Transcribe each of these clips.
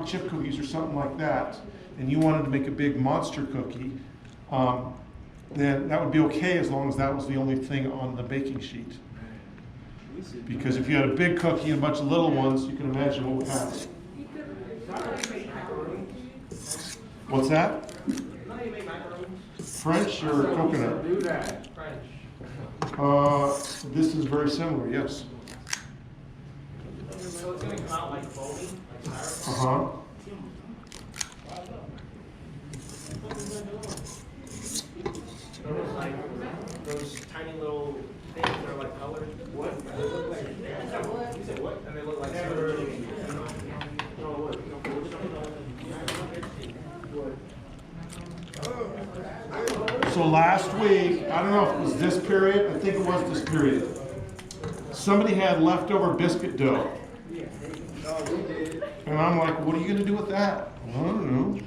chip cookies or something like that, and you wanted to make a big monster cookie, then that would be okay as long as that was the only thing on the baking sheet. Because if you had a big cookie and a bunch of little ones, you can imagine what would happen. What's that? French or coconut? This is very similar, yes. So it's going to come out like foamy, like styrofoam? Uh-huh. Those like those tiny little things that are like colored. What? They look like. You said what? And they look like. So last week, I don't know if it was this period, I think it was this period. Somebody had leftover biscuit dough. And I'm like, what are you going to do with that? I don't know.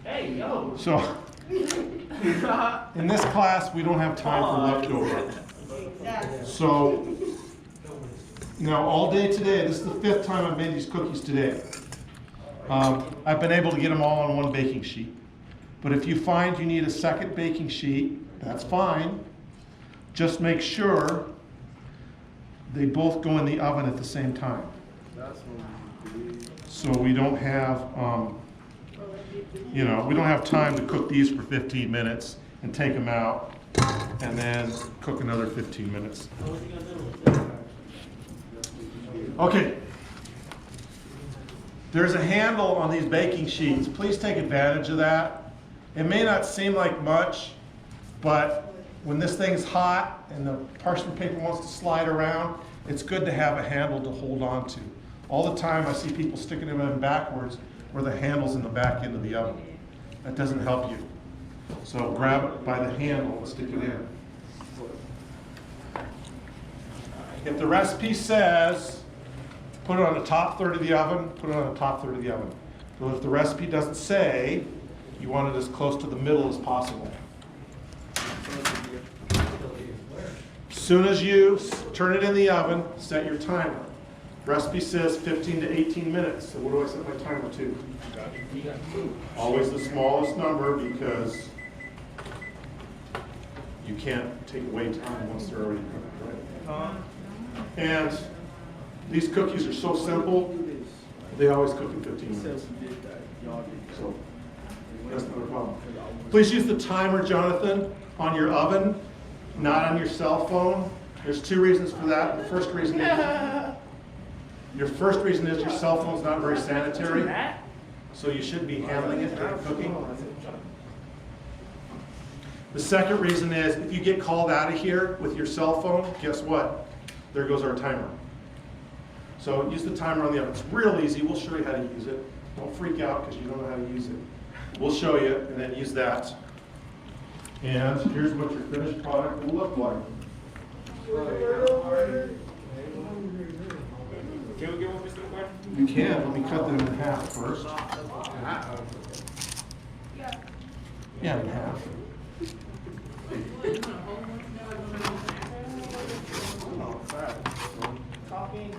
Hey, yo. So, in this class, we don't have time for leftover. So, now all day today, this is the 5th time I've made these cookies today. I've been able to get them all on one baking sheet. But if you find you need a second baking sheet, that's fine. Just make sure they both go in the oven at the same time. So we don't have, we don't have time to cook these for 15 minutes and take them out and then cook another 15 minutes. Okay. There's a handle on these baking sheets. Please take advantage of that. It may not seem like much, but when this thing's hot and the parchment paper wants to slide around, it's good to have a handle to hold on to. All the time I see people sticking them in backwards where the handle's in the back end of the oven. That doesn't help you. So grab it by the handle and stick it in. If the recipe says put it on the top third of the oven, put it on the top third of the oven. So if the recipe doesn't say, you want it as close to the middle as possible. As soon as you turn it in the oven, set your timer. Recipe says 15 to 18 minutes. So what do I set my timer to? Always the smallest number because you can't take away time once they're already cooked, right? And these cookies are so simple, they always cook in 15 minutes. So that's not a problem. Please use the timer, Jonathan, on your oven, not on your cell phone. There's 2 reasons for that. The first reason is your cell phone's not very sanitary, so you shouldn't be handling it during cooking. The second reason is if you get called out of here with your cell phone, guess what? There goes our timer. So use the timer on the oven. It's real easy. We'll show you how to use it. Don't freak out because you don't know how to use it. We'll show you and then use that. And here's what your finished product will look like. Can we get one, Mr. McGuire? You can. Let me cut them in half first. Yeah, in half. Talking.